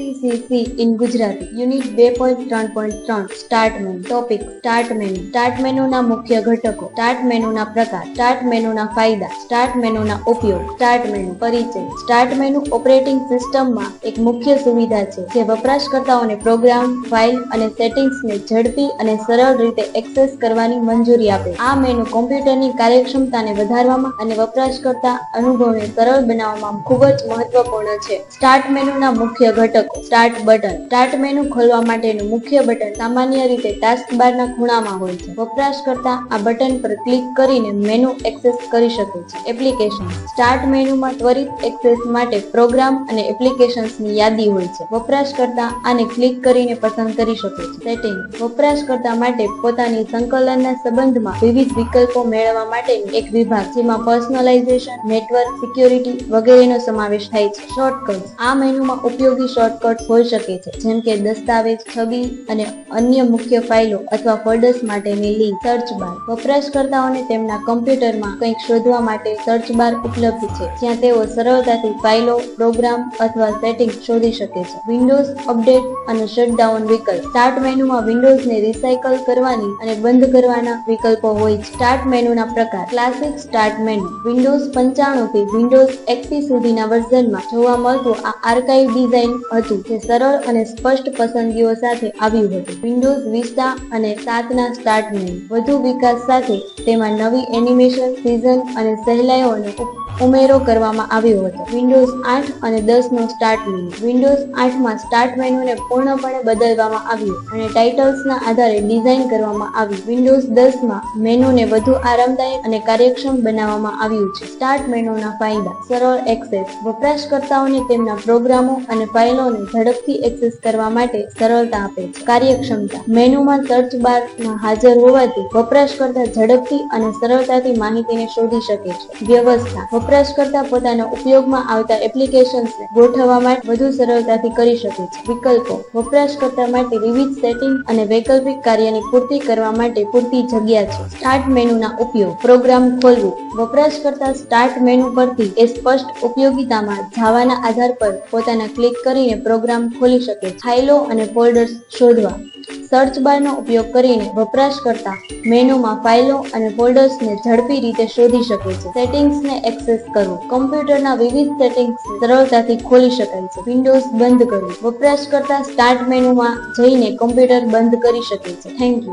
SCCC in Gujarati. Unit 2.3.3 start menu. Topic start menu. Start મેનુના મુખ્ય ઘટકો, start મેનુના પ્રકાર, સ્ટાર્ટ મેનુના ફાયદા, સ્ટાર્ટ મેનુના ઉપયોગ, સ્ટાર્ટ મેનુ પરિચય. સ્ટાર્ટ મેનુ ઓપરેટિંગ સિસ્ટમમાં એક મુખ્ય સુવિધા છે જે વપરાશકર્તાઓને પ્રોગ્રામ, ફાઇલ અને સેટિંગ્સને ઝડપી અને સરળ રીતે એક્સેસ કરવાની મંજૂરી આપે છે. આ મેનુ કોમ્પ્યુટરની કાર્યક્ષમતાને વધારવામાં અને વપરાશકર્તા અનુભવને સરળ બનાવવામાં ખૂબ જ મહત્વપૂર્ણ છે. સ્ટાર્ટ મેનુના મુખ્ય ઘટકો. Start button. સ્ટાર્ટ મેનુ ખોલવા માટેનું મુખ્ય બટન સામાન્ય રીતે ટાસ્કબારના ખૂણામાં હોય છે. વપરાશકર્તા આ બટન પર ક્લિક કરીને મેનુ એક્સેસ કરી શકે છે. એપ્લિકેશન. સ્ટાર્ટ મેનુમાં ત્વરિત એક્સેસ માટે પ્રોગ્રામ અને એપ્લિકેશન્સની યાદી હોય છે. વપરાશકર્તા આને ક્લિક કરીને પસંદ કરી શકે છે. સેટિંગ. વપરાશકર્તા માટે પોતાની સંકલનના સંબંધમાં વિવિધ વિકલ્પો મેળવવા માટેનું એક વિભાગ, જેમાં પર્સનલાઇઝેશન, નેટવર્ક, સિક્યોરિટી વગેરેનો સમાવેશ થાય છે. શોર્ટકટ્સ. આ મેનુમાં ઉપયોગી શોર્ટકટ્સ હોઈ શકે છે, જેમ કે દસ્તાવેજ, છબી અને અન્ય મુખ્ય ફાઇલો અથવા ફોલ્ડર્સ માટેની લિંક. Search bar. વપરાશકર્તાઓને તેમના કમ્પ્યુટરમાં કંઈક શોધવા માટે સર્ચ બાર ઉપલબ્ધ છે, જ્યાં તેઓ સરળતાથી ફાઇલો, પ્રોગ્રામ અથવા સેટિંગ્સ શોધી શકે છે. વિન્ડોઝ અપડેટ અને શટડાઉન વિકલ્પ. સ્ટાર્ટ મેનુમાં વિન્ડોઝને રિસાયકલ કરવાની અને બંધ કરવાના વિકલ્પો હોય છે. સ્ટાર્ટ મેનુના પ્રકાર. Classic start menu. વિન્ડોઝ 95 થી વિન્ડોઝ XP સુધીના વર્ઝનમાં જોવા મળતું આ આર્કાઇવ ડિઝાઇન હતું, જે સરળ અને સ્પષ્ટ પસંદગીઓ સાથે આવ્યું હતું. વિન્ડોઝ વિસ્ટા અને 7 ના સ્ટાર્ટ મેનુ. વધુ વિકાસ સાથે તેમાં નવી એનિમેશન, સિઝન અને સહેલાઈઓનો ઉમેરો કરવામાં આવ્યો હતો. વિન્ડોઝ 8 અને 10 નો સ્ટાર્ટ મેનુ. વિન્ડોઝ 8 માં સ્ટાર્ટ મેનુને પૂર્ણપણે બદલવામાં આવ્યું અને ટાઇટલ્સના આધારે ડિઝાઇન કરવામાં આવ્યું. વિન્ડોઝ 10 માં મેનુને વધુ આરામદાયક અને કાર્યક્ષમ બનાવવામાં આવ્યું છે. સ્ટાર્ટ મેનુના ફાયદા. સરળ એક્સેસ. વપરાશકર્તાઓને તેમના પ્રોગ્રામો અને ફાઇલોને ઝડપથી એક્સેસ કરવા માટે સરળતા આપે છે. કાર્યક્ષમતા. મેનુમાં સર્ચ બારમાં હાજર હોવાથી વપરાશકર્તા ઝડપથી અને સરળતાથી માહિતીને શોધી શકે છે. વ્યવસ્થા. વપરાશકર્તા પોતાના ઉપયોગમાં આવતા એપ્લિકેશન્સને ગોઠવવા માટે વધુ સરળતાથી કરી શકે છે. વિકલ્પો. વપરાશકર્તા માટે વિવિધ સેટિંગ અને વૈકલ્પિક કાર્યની પૂર્તિ કરવા માટે પૂરતી જગ્યા છે. સ્ટાર્ટ મેનુના ઉપયોગ. પ્રોગ્રામ ખોલવું. વપરાશકર્તા સ્ટાર્ટ મેનુ પરથી એ સ્પષ્ટ ઉપયોગિતામાં જાવાના આધાર પર પોતાના ક્લિક કરીને પ્રોગ્રામ ખોલી શકે છે. ફાઇલો અને ફોલ્ડર્સ શોધવા. સર્ચ બારનો ઉપયોગ કરીને વપરાશકર્તા મેનુમાં ફાઇલો અને ફોલ્ડર્સને ઝડપી રીતે શોધી શકે છે. સેટિંગ્સને એક્સેસ કરવું. કમ્પ્યુટરના વિવિધ સેટિંગ્સને સરળતાથી ખોલી શકાય છે. વિન્ડોઝ બંધ કરવું. વપરાશકર્તા સ્ટાર્ટ મેનુમાં જઈને કમ્પ્યુટર બંધ કરી શકે છે. Thank you.